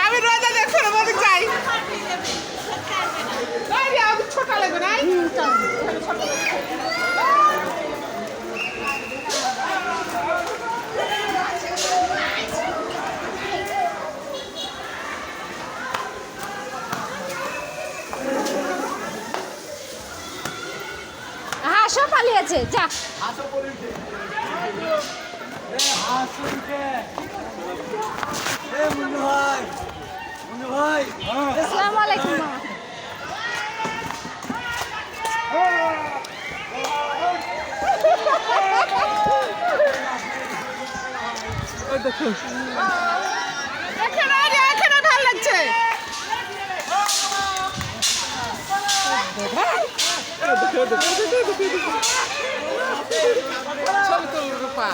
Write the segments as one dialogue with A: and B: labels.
A: আমি রোজা দেখো বলতে চাই ছোট লাগবে না
B: হাঁসও পালিয়েছে যা আসসালামু আলাইকুম
A: এখানে ভালো লাগছে রূপা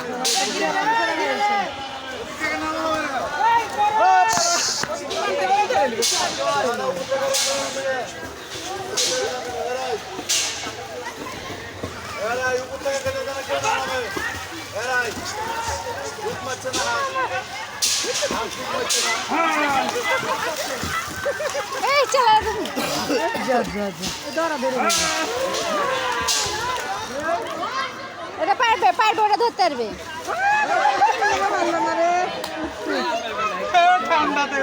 B: এই চলে এটা পারবে পারবে ওটা ধরতে পারবে
A: ঠান্ডাতে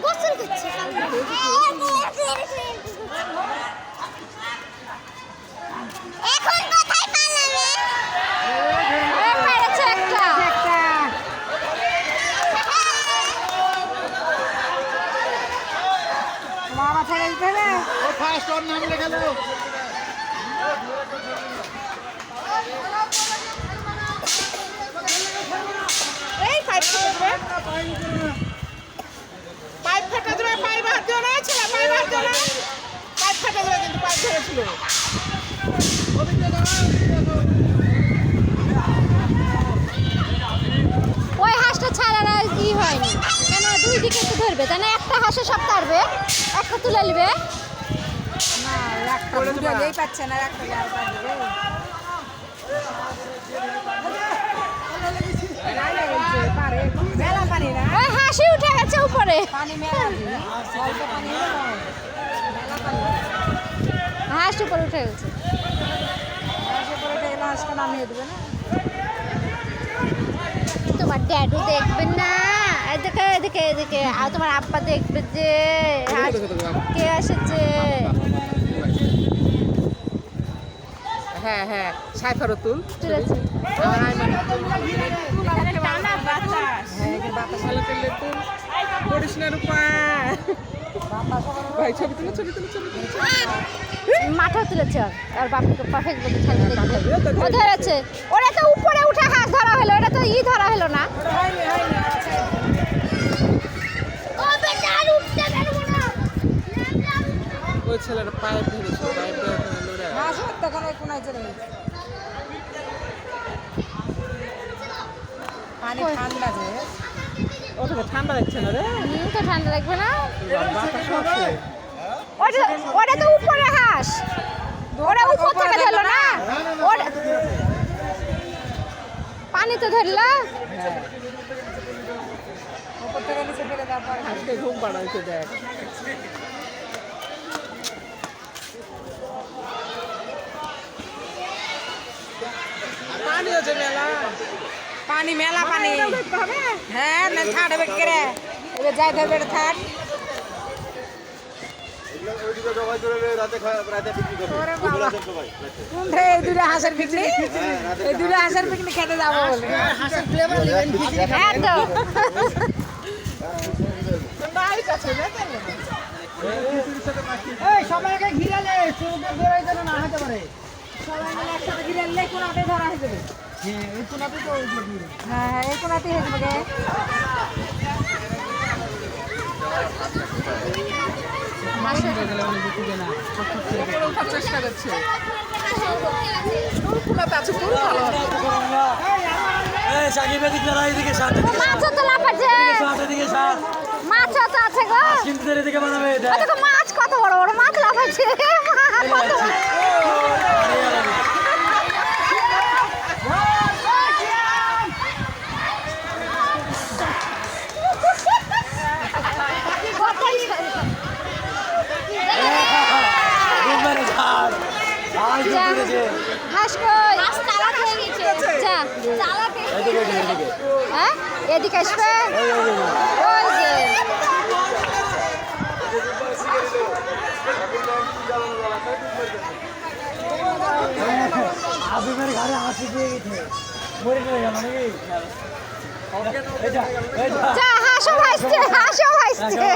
B: গোসল করছে এখন কোথায় পালাবে পেরেছে একটা বাবা ছেড়ে দিতে হবে
A: ও ফার্স্ট ওর নাম লেখা দাও এই ফাইট করবে পাইপ ফাটা যাবে পাইপ হাত দিও না ছেলে পাইপ হাত দিও না পাইপ ফাটা যাবে কিন্তু পাইপ ধরেছিল
B: ওই হাঁসটা ছাড়া কি হয়নি কেন দুই দিকে তো ধরবে তাই না একটা হাঁসে সব তারবে একটা তুলে নেবে ওই হাঁসি উঠে গেছে উপরে হাঁস উপরে উঠে গেছে তোমার ড্যাডু দেখবেন না এদিকে এদিকে এদিকে আর তোমার আব্বা দেখবে যে কে এসেছে
A: হ্যাঁ হ্যাঁ সাইফারতুল
B: তুলেছে টানা বাতাস
A: করিস না রূপা ভাই ছবি তুলে ছবি তুলে ছবি তুলে
B: মাথাও তুলেছে আর বাপকে পারফেক্ট বলতে ছাড়তে ও ধরেছে ওরা তো উপরে উঠে হাঁস ধরা হলো এটা তো ধরা হলো না
A: ওই ছেলের পাইপ ধরেছে পাইপ
C: পানি ঠান্ডা যে
A: ওটা ঠান্ডা লাগছে না রে
B: তো ঠান্ডা লাগবে না
A: বাতাস আছে
B: ওটা তো উপরে হাঁস ওরা উপর থেকে ধরলো না ওরা পানি তো ধরলো
C: উপর থেকে নিচে ফেলে দেওয়ার পর
A: আজকে ঘুম পাড়াইছে দেখ পানি আছে মেলা
C: পানি মেলা পানি হ্যাঁ না ছাড়বে করে এবার যাই ধরবে এটা থাক এই দুটো হাঁসের পিকনিক এই দুটো হাঁসের পিকনিক খেতে যাবো বলে
B: হ্যাঁ তো
C: সবাইকে ঘিরালে না হতে পারে সবাই মিলে একসাথে ঘিরালে কোনাতে ধরা হয়ে যাবে হ্যাঁ এই কোনাতে হয়ে যাবে
A: চেষ্টা করছে
D: সাকিব এদিকে লড়াই, এদিকে সাত,
B: মাছও তো লাফাচ্ছে,
D: সাত, এদিকে সাত,
B: মাছও তো আছে গো।
D: কিন্তু এদিকে বানাবে
B: ওই দেখো মাছ, কত বড় বড় মাছ লাফাচ্ছে। কত বড়। হাঁস কই? যা, হ্যাঁ এদিকে আসবে। ওই যে
D: আবিবের ঘরে হাসি দিয়ে গেছে, মরে গেল নাকি?
B: যা, হাঁসও ভাসছে, হাঁসও ভাসছে।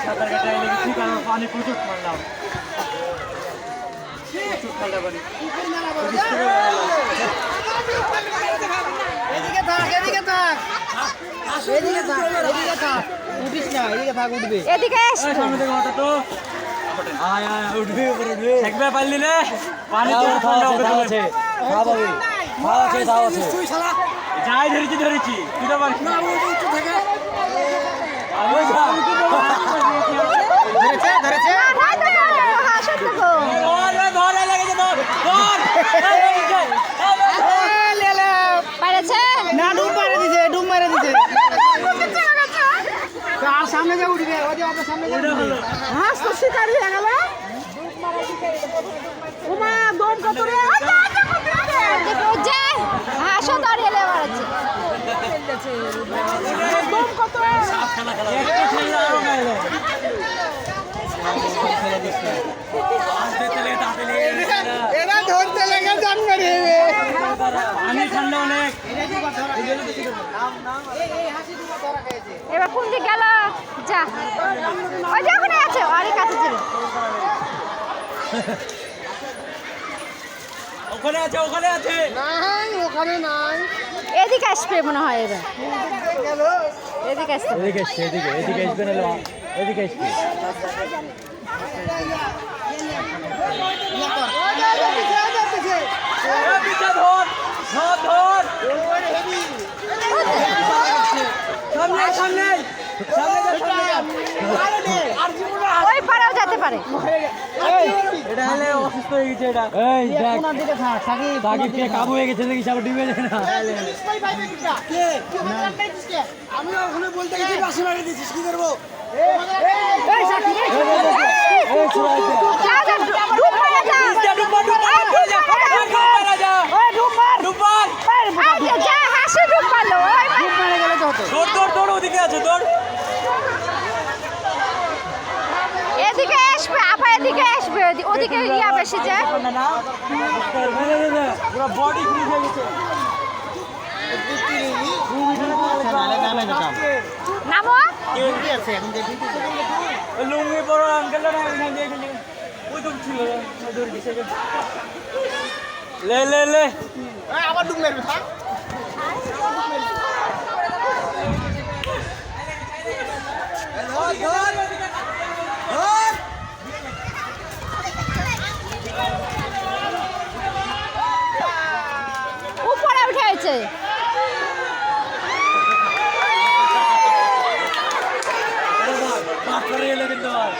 D: সাঁতার কাটাই লেগেছি, কারণ পানি প্রচুর ঠান্ডা, প্রচুর ঠান্ডা পানি।
A: এদিকে থাক, এদিকে থাক, এদিকে থাক, এদিকে থাক, উঠিস না, এদিকে থাক, উঠবে।
B: এদিকে এস।
D: সামনে থেকে মাথা তো আয় আয় উঠবে, উপরে উঠবে, একবার পারলি না পানি তো ঠান্ডা আছে, স্বাভাবিক ভালো আছে, তাও আছে, যাই ধরেছি ধরেছি, তুই তো পারিস না, উঠতে থাকে।
A: ধরেছে, ধরেছে।
B: হাঁসও তো গো।
D: ধরে লেগেছে, ধর ধর
B: পারেছে?
A: না, ডুব মারে দিছে, ডুব মারে দিছে। আর সামনে যা উঠবে, ওই যে আপনার সামনে যা উঠবে। হাঁস তো শিকারি হয়ে গেল। উমা, দম কত রে?
B: দেখো ওই যে হাঁসও দাঁড়িয়ে বেড়াচ্ছে।
A: দম কত? এরা ধরতে লেগে জান মেরে
D: পানি ঠান্ডা অনেক।
B: এবার কোন দিক গেল? যা, ওই যে ওখানে আছে, অনেক কাছে ছিল।
D: ওখানে আছে, ওখানে আছে।
A: নাই, ওখানে নাই।
B: এদিকে আসবে মনে হয় এবার। এদিকে আসতে হবে।
D: এদিকে আসছে, এদিকে এদিকে আসবে না, এদিকে আসবে। ধর ধর ধর, সামনে সামনে
B: ওই পারেও যেতে পারে।
D: এটা হলে অসুস্থ হয়ে গেছে, এটা এই দেখ সাকিবকে কাবু হয়ে গেছে, দেখি আবার ডুবে যায় না।
A: আমি ওখানে বলতে গেছি, বাসি মারি দিছিস, কি করবো?
B: যা, যা, ডুব মারা যা। এই যে, যা, হাঁসে ডুব মারলো। ওই
D: দৌড় ওদিকে আছে, দৌড়।
B: এদিকে আসবে, আপা এদিকে আসবে। ওদিকে ইয়া বেশি যায়।
D: পুরো বডি ফ্রিজ হয়ে গেছে।
B: নামো।
D: লুঙ্গি পরো আঙ্কেল, ওই তো ছিল লে লে লে,
A: আবার ডুব মেরবে, থাক।
B: উপরে উঠেছে।
D: বাপ করে গেলে কিন্তু আর